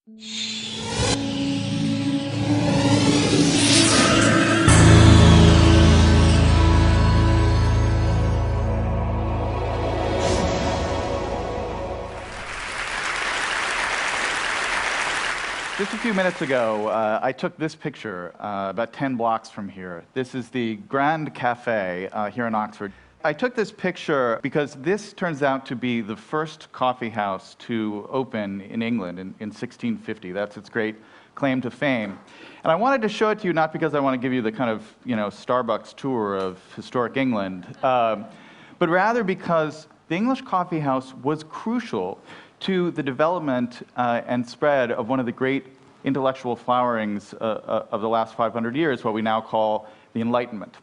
Just a few minutes ago, I took this picture about 10 blocks from here. This is the Grand Cafe here in Oxford. I took this picture because this turns out to be the first coffee house to open in England in 1650. That's its great claim to fame. And I wanted to show it to you not because I want to give you the kind of, Starbucks tour of historic England, but rather because the English coffee house was crucial to the development and spread of one of the great intellectual flowerings of the last 500 years, what we now call the Enlightenment.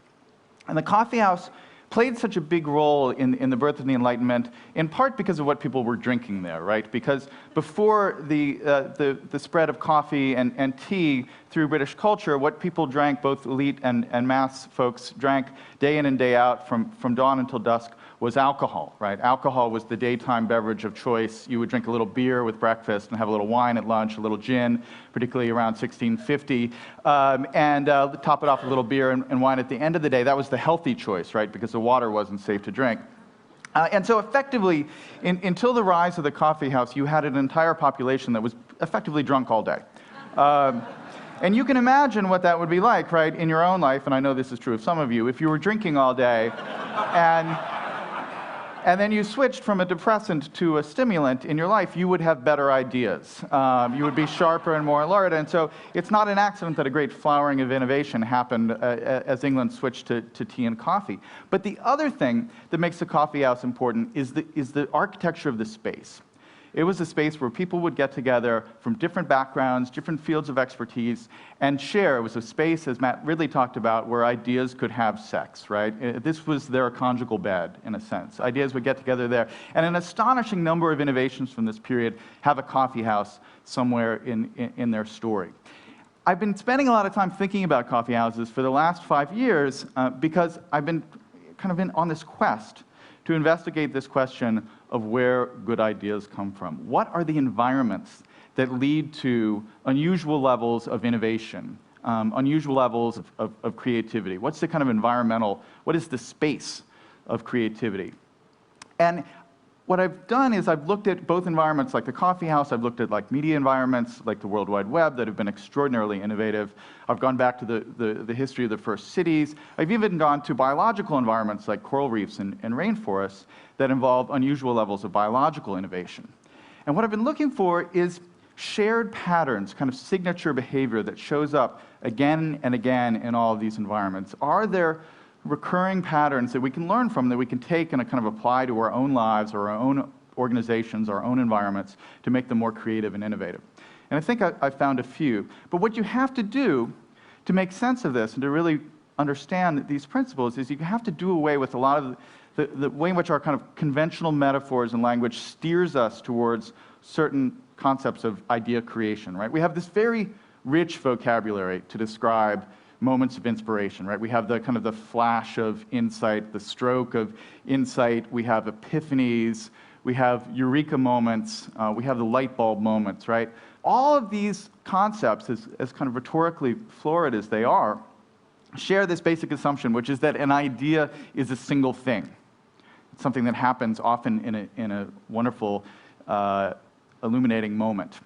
And the coffee house played such a big role in the birth of the Enlightenment, in part because of what people were drinking there, right? Because before the spread of coffee and tea through British culture, what people drank, both elite and mass folks drank day in and day out from dawn until dusk, was alcohol, right? Alcohol was the daytime beverage of choice. You would drink a little beer with breakfast and have a little wine at lunch, a little gin, particularly around 1650, and top it off with a little beer and wine at the end of the day. That was the healthy choice, right? Because the water wasn't safe to drink. And so effectively, until the rise of the coffee house, you had an entire population that was effectively drunk all day. And you can imagine what that would be like, right, in your own life, and I know this is true of some of you, if you were drinking all day and then you switched from a depressant to a stimulant in your life, you would have better ideas. You would be sharper and more alert. And so it's not an accident that a great flowering of innovation happened as England switched to tea and coffee. But the other thing that makes the coffee house important is the architecture of the space. It was a space where people would get together from different backgrounds, different fields of expertise, and share. It was a space, as Matt Ridley talked about, where ideas could have sex, right? This was their conjugal bed, in a sense. Ideas would get together there. And an astonishing number of innovations from this period have a coffee house somewhere in their story. I've been spending a lot of time thinking about coffee houses for the last 5 years because I've been kind of on this quest to investigate this question of where good ideas come from. What are the environments that lead to unusual levels of innovation, unusual levels of creativity? What's the kind of what is the space of creativity? And what I've done is I've looked at both environments like the coffee house, I've looked at like media environments like the World Wide Web that have been extraordinarily innovative. I've gone back to the history of the first cities. I've even gone to biological environments like coral reefs and rainforests that involve unusual levels of biological innovation. And what I've been looking for is shared patterns, kind of signature behavior that shows up again and again in all of these environments. Are there recurring patterns that we can learn from, that we can take and kind of apply to our own lives or our own organizations, our own environments, to make them more creative and innovative? And I think I found a few. But what you have to do to make sense of this and to really understand these principles is you have to do away with a lot of the way in which our kind of conventional metaphors and language steers us towards certain concepts of idea creation, right? We have this very rich vocabulary to describe moments of inspiration, right? We have the kind of the flash of insight, the stroke of insight, we have epiphanies, we have eureka moments, we have the light bulb moments, right? All of these concepts, as kind of rhetorically florid as they are, share this basic assumption, which is that an idea is a single thing. It's something that happens often in a wonderful, illuminating moment.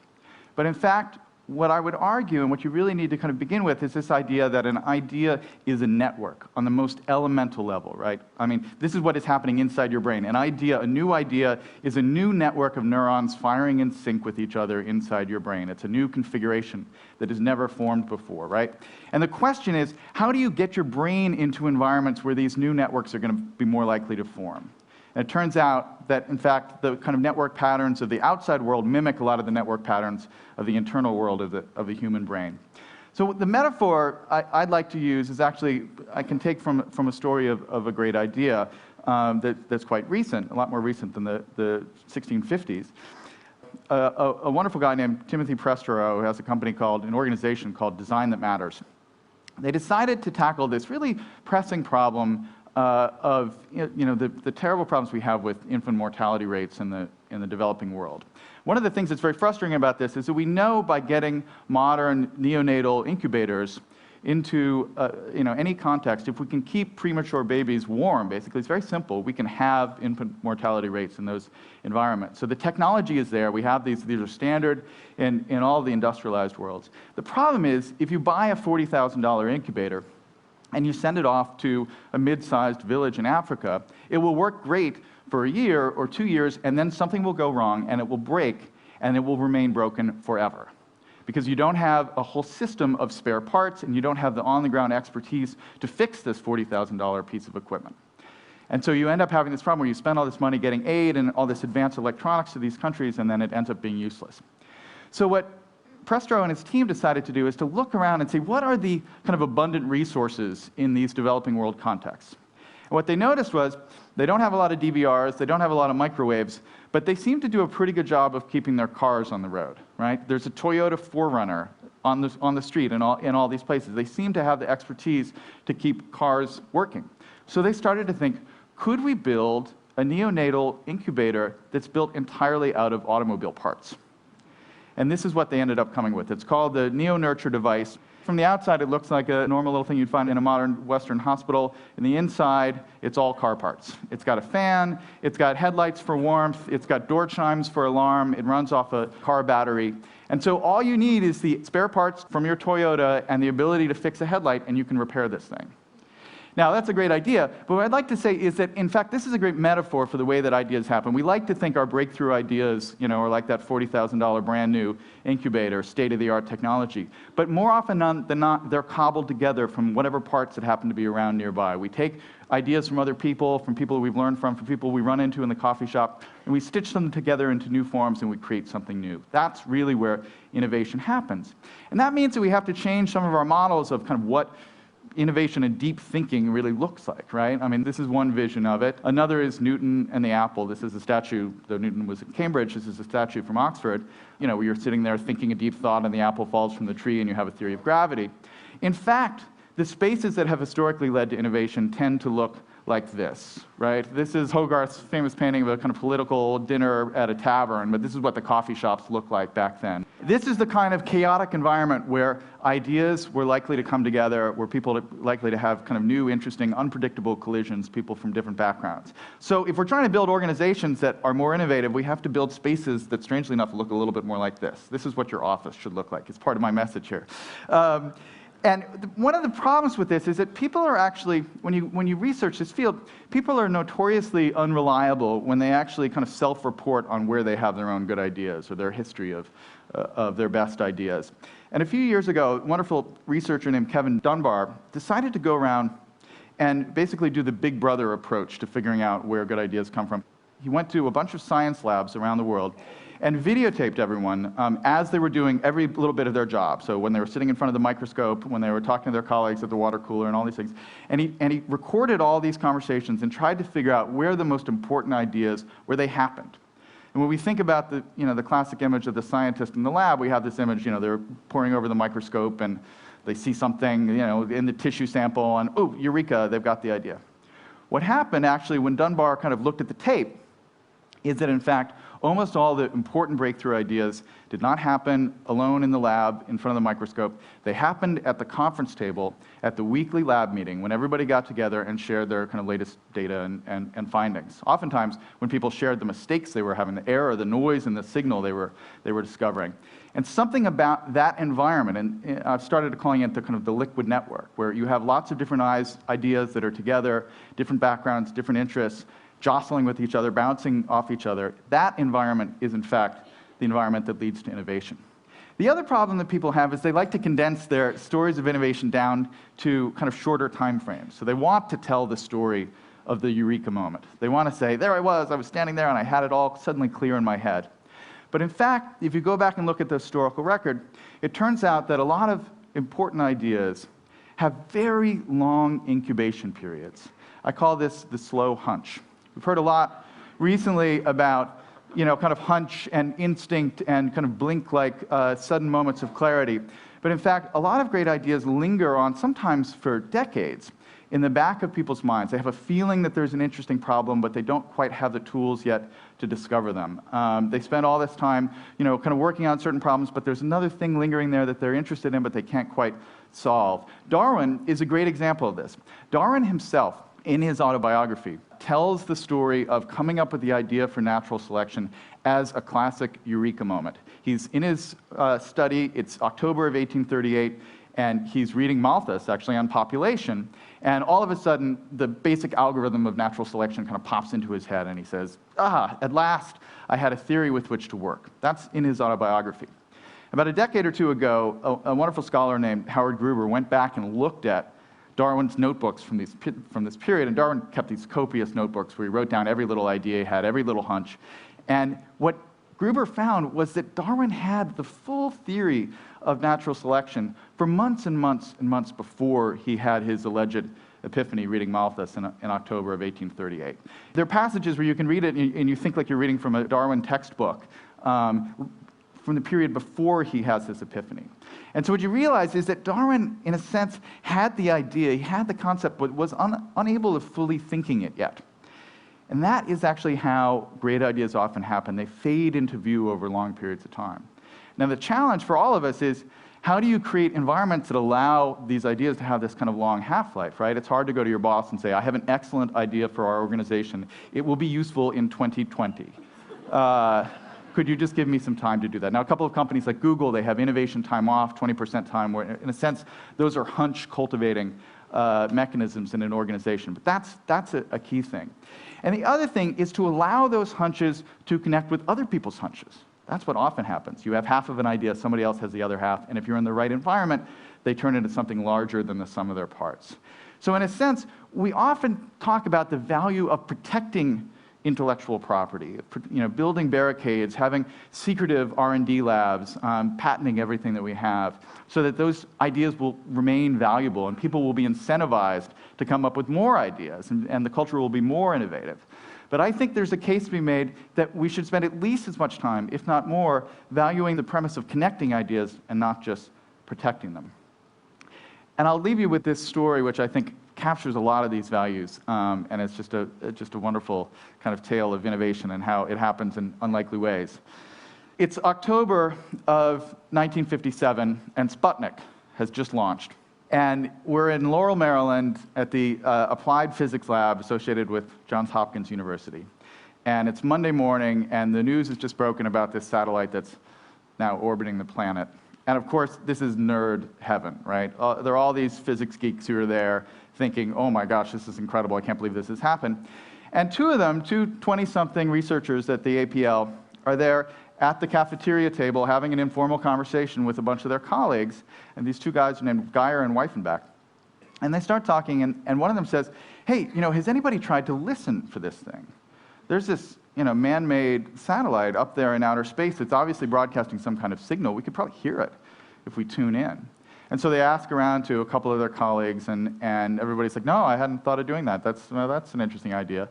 But in fact, what I would argue, and what you really need to kind of begin with, is this idea that an idea is a network on the most elemental level, right? I mean, this is what is happening inside your brain. An idea, a new idea, is a new network of neurons firing in sync with each other inside your brain. It's a new configuration that is never formed before, right? And the question is, how do you get your brain into environments where these new networks are going to be more likely to form? And it turns out that, in fact, the kind of network patterns of the outside world mimic a lot of the network patterns of the internal world of the human brain. So the metaphor I'd like to use is actually, I can take from a story of a great idea that's quite recent, a lot more recent than the 1650s. A wonderful guy named Timothy Prestero, who has an organization called Design That Matters. They decided to tackle this really pressing problem of the terrible problems we have with infant mortality rates in the developing world. One of the things that's very frustrating about this is that we know by getting modern neonatal incubators into any context, if we can keep premature babies warm, basically, it's very simple. We can have infant mortality rates in those environments. So the technology is there. We have these are standard in all the industrialized worlds. The problem is, if you buy a $40,000 incubator and you send it off to a mid-sized village in Africa, it will work great for a year or 2 years, and then something will go wrong, and it will break, and it will remain broken forever. Because you don't have a whole system of spare parts, and you don't have the on-the-ground expertise to fix this $40,000 piece of equipment. And so you end up having this problem where you spend all this money getting aid and all this advanced electronics to these countries, and then it ends up being useless. So what Prestro and his team decided to do is to look around and see what are the kind of abundant resources in these developing world contexts. And what they noticed was they don't have a lot of DVRs, they don't have a lot of microwaves, but they seem to do a pretty good job of keeping their cars on the road, right? There's a Toyota 4Runner on the street in all these places. They seem to have the expertise to keep cars working. So they started to think, could we build a neonatal incubator that's built entirely out of automobile parts? And this is what they ended up coming with. It's called the Neo-Nurture device. From the outside, it looks like a normal little thing you'd find in a modern Western hospital. In the inside, it's all car parts. It's got a fan, it's got headlights for warmth, it's got door chimes for alarm, it runs off a car battery. And so all you need is the spare parts from your Toyota and the ability to fix a headlight, and you can repair this thing. Now, that's a great idea, but what I'd like to say is that, in fact, this is a great metaphor for the way that ideas happen. We like to think our breakthrough ideas, are like that $40,000 brand new incubator, state-of-the-art technology. But more often than not, they're cobbled together from whatever parts that happen to be around nearby. We take ideas from other people we've learned from people we run into in the coffee shop, and we stitch them together into new forms, and we create something new. That's really where innovation happens. And that means that we have to change some of our models of kind of what innovation and deep thinking really looks like, right? I mean, this is one vision of it. Another is Newton and the apple. This is a statue, though Newton was at Cambridge, this is a statue from Oxford, where you're sitting there thinking a deep thought and the apple falls from the tree and you have a theory of gravity. In fact, the spaces that have historically led to innovation tend to look like this, right? This is Hogarth's famous painting of a kind of political dinner at a tavern, but this is what the coffee shops looked like back then. This is the kind of chaotic environment where ideas were likely to come together, where people are likely to have kind of new, interesting, unpredictable collisions, people from different backgrounds. So if we're trying to build organizations that are more innovative, we have to build spaces that, strangely enough, look a little bit more like this. This is what your office should look like. It's part of my message here. And one of the problems with this is that people are actually, when you research this field, people are notoriously unreliable when they actually kind of self-report on where they have their own good ideas or their history of their best ideas. And a few years ago, a wonderful researcher named Kevin Dunbar decided to go around and basically do the Big Brother approach to figuring out where good ideas come from. He went to a bunch of science labs around the world and videotaped everyone as they were doing every little bit of their job. So when they were sitting in front of the microscope, when they were talking to their colleagues at the water cooler and all these things. And he recorded all these conversations and tried to figure out where the most important ideas, where they happened. And when we think about the classic image of the scientist in the lab, we have this image, they're poring over the microscope and they see something, in the tissue sample and, oh, eureka, they've got the idea. What happened actually when Dunbar kind of looked at the tape is that, in fact, almost all the important breakthrough ideas did not happen alone in the lab in front of the microscope. They happened at the conference table at the weekly lab meeting when everybody got together and shared their kind of latest data and findings. Oftentimes, when people shared the mistakes they were having, the error, the noise, and the signal they were discovering. And something about that environment, and I've started calling it the kind of the liquid network, where you have lots of different ideas that are together, different backgrounds, different interests, jostling with each other, bouncing off each other. That environment is, in fact, the environment that leads to innovation. The other problem that people have is they like to condense their stories of innovation down to kind of shorter time frames. So they want to tell the story of the eureka moment. They want to say, there I was standing there and I had it all suddenly clear in my head. But in fact, if you go back and look at the historical record, it turns out that a lot of important ideas have very long incubation periods. I call this the slow hunch. We've heard a lot recently about, kind of hunch and instinct and kind of blink-like sudden moments of clarity. But in fact, a lot of great ideas linger on sometimes for decades in the back of people's minds. They have a feeling that there's an interesting problem, but they don't quite have the tools yet to discover them. They spend all this time, kind of working on certain problems, but there's another thing lingering there that they're interested in, but they can't quite solve. Darwin is a great example of this. Darwin himself, in his autobiography, tells the story of coming up with the idea for natural selection as a classic eureka moment. He's in his study, it's October of 1838, and he's reading Malthus, actually, on population, and all of a sudden, the basic algorithm of natural selection kind of pops into his head, and he says, at last, I had a theory with which to work. That's in his autobiography. About a decade or two ago, a wonderful scholar named Howard Gruber went back and looked at Darwin's notebooks from this period, and Darwin kept these copious notebooks where he wrote down every little idea he had, every little hunch. And what Gruber found was that Darwin had the full theory of natural selection for months and months and months before he had his alleged epiphany reading Malthus in October of 1838. There are passages where you can read it and you think like you're reading from a Darwin textbook from the period before he has his epiphany. And so what you realize is that Darwin, in a sense, had the idea, he had the concept, but was unable to fully thinking it yet. And that is actually how great ideas often happen. They fade into view over long periods of time. Now, the challenge for all of us is, how do you create environments that allow these ideas to have this kind of long half-life, right? It's hard to go to your boss and say, I have an excellent idea for our organization. It will be useful in 2020. Could you just give me some time to do that? Now, a couple of companies like Google, they have innovation time off, 20% time, where in a sense, those are hunch cultivating mechanisms in an organization. But that's a key thing. And the other thing is to allow those hunches to connect with other people's hunches. That's what often happens. You have half of an idea, somebody else has the other half, and if you're in the right environment, they turn into something larger than the sum of their parts. So in a sense, we often talk about the value of protecting intellectual property, building barricades, having secretive R&D labs, patenting everything that we have, so that those ideas will remain valuable and people will be incentivized to come up with more ideas, and the culture will be more innovative. But I think there's a case to be made that we should spend at least as much time, if not more, valuing the premise of connecting ideas and not just protecting them. And I'll leave you with this story, which I think captures a lot of these values, and it's just a wonderful kind of tale of innovation and how it happens in unlikely ways. It's October of 1957, and Sputnik has just launched. And we're in Laurel, Maryland, at the Applied Physics Lab associated with Johns Hopkins University. And it's Monday morning, and the news has just broken about this satellite that's now orbiting the planet. And of course, this is nerd heaven, right? There are all these physics geeks who are there thinking, oh my gosh, this is incredible, I can't believe this has happened. And two of them, two 20-something researchers at the APL, are there at the cafeteria table having an informal conversation with a bunch of their colleagues, and these two guys are named Geyer and Weifenbach. And they start talking, and one of them says, hey, has anybody tried to listen for this thing? There's this man-made satellite up there in outer space that's obviously broadcasting some kind of signal. We could probably hear it if we tune in. And so they ask around to a couple of their colleagues, and everybody's like, no, I hadn't thought of doing that. That's an interesting idea.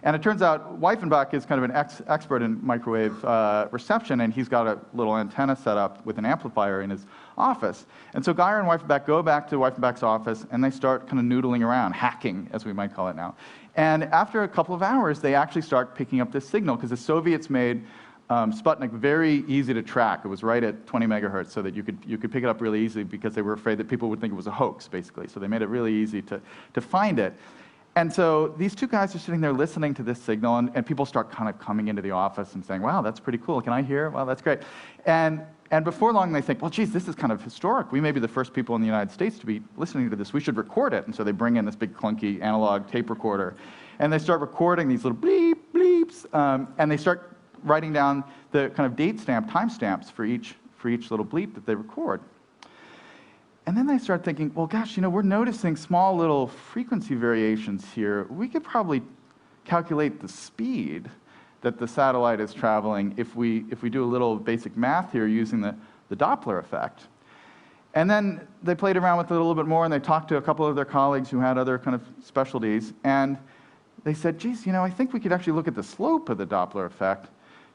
And it turns out Weifenbach is kind of an expert in microwave reception, and he's got a little antenna set up with an amplifier in his office. And so Geyer and Weifenbach go back to Weifenbach's office, and they start kind of noodling around, hacking, as we might call it now. And after a couple of hours, they actually start picking up this signal, because the Soviets made Sputnik very easy to track. It was right at 20 megahertz, so that you could pick it up really easily, because they were afraid that people would think it was a hoax, basically. So they made it really easy to find it. And so these two guys are sitting there listening to this signal, and people start kind of coming into the office and saying, wow, that's pretty cool. Can I hear? Wow, that's great. And before long, they think, well, geez, this is kind of historic. We may be the first people in the United States to be listening to this. We should record it. And so they bring in this big clunky analog tape recorder, and they start recording these little bleep, bleeps, and they start writing down the kind of date stamp, time stamps for each little bleep that they record. And then they start thinking, well, gosh, we're noticing small little frequency variations here. We could probably calculate the speed that the satellite is traveling if we do a little basic math here using the Doppler effect. And then they played around with it a little bit more, and they talked to a couple of their colleagues who had other kind of specialties, and they said, geez, I think we could actually look at the slope of the Doppler effect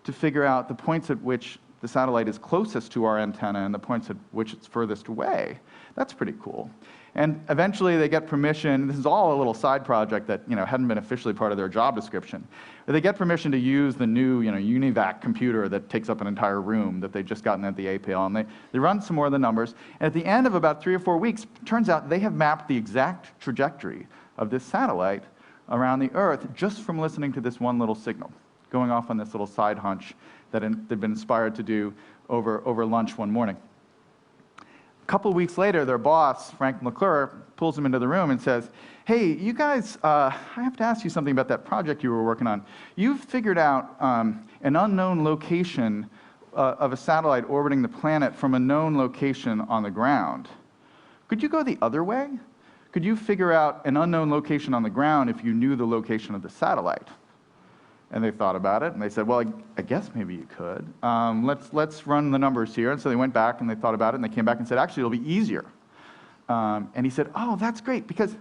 to figure out the points at which the satellite is closest to our antenna and the points at which it's furthest away. That's pretty cool. And eventually they get permission. This is all a little side project that hadn't been officially part of their job description. But they get permission to use the new UniVac computer that takes up an entire room that they'd just gotten at the APL. And they run some more of the numbers. And at the end of about 3 or 4 weeks, it turns out they have mapped the exact trajectory of this satellite around the Earth just from listening to this one little signal, going off on this little side hunch that they'd been inspired to do over lunch one morning. A couple weeks later, their boss, Frank McClure, pulls them into the room and says, hey, you guys, I have to ask you something about that project you were working on. You've figured out an unknown location of a satellite orbiting the planet from a known location on the ground. Could you go the other way? Could you figure out an unknown location on the ground if you knew the location of the satellite? And they thought about it, and they said, well, I guess maybe you could. Let's run the numbers here. And so they went back, and they thought about it, and they came back and said, actually, it'll be easier. And he said, oh, that's great, because,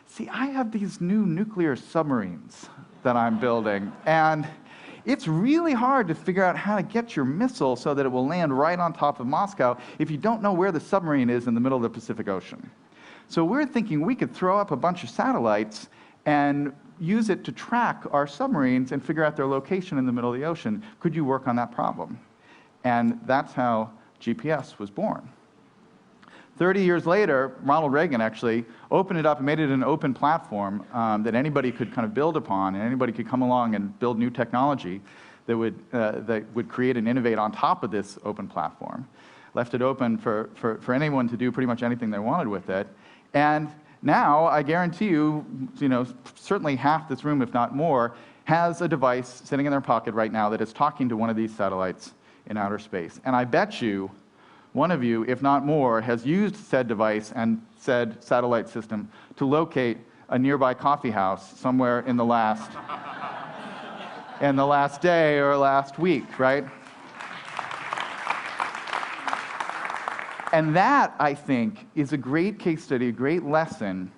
see, I have these new nuclear submarines that I'm building, and it's really hard to figure out how to get your missile so that it will land right on top of Moscow if you don't know where the submarine is in the middle of the Pacific Ocean. So we're thinking we could throw up a bunch of satellites and use it to track our submarines and figure out their location in the middle of the ocean. Could you work on that problem? And that's how GPS was born. 30 years later, Ronald Reagan actually opened it up and made it an open platform that anybody could kind of build upon, and anybody could come along and build new technology that would create and innovate on top of this open platform. Left it open for anyone to do pretty much anything they wanted with it. And now, I guarantee you, certainly half this room, if not more, has a device sitting in their pocket right now that is talking to one of these satellites in outer space. And I bet you, one of you, if not more, has used said device and said satellite system to locate a nearby coffee house somewhere in the last day or last week, right? And that, I think, is a great case study, a great lesson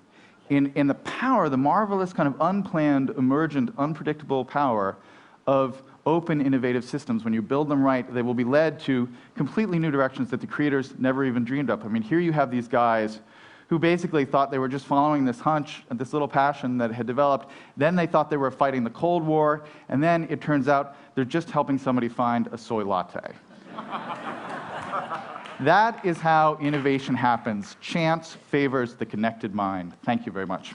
in the power, the marvelous kind of unplanned, emergent, unpredictable power of open, innovative systems. When you build them right, they will be led to completely new directions that the creators never even dreamed of. I mean, here you have these guys who basically thought they were just following this hunch and this little passion that had developed. Then they thought they were fighting the Cold War, and then it turns out they're just helping somebody find a soy latte. That is how innovation happens. Chance favors the connected mind. Thank you very much.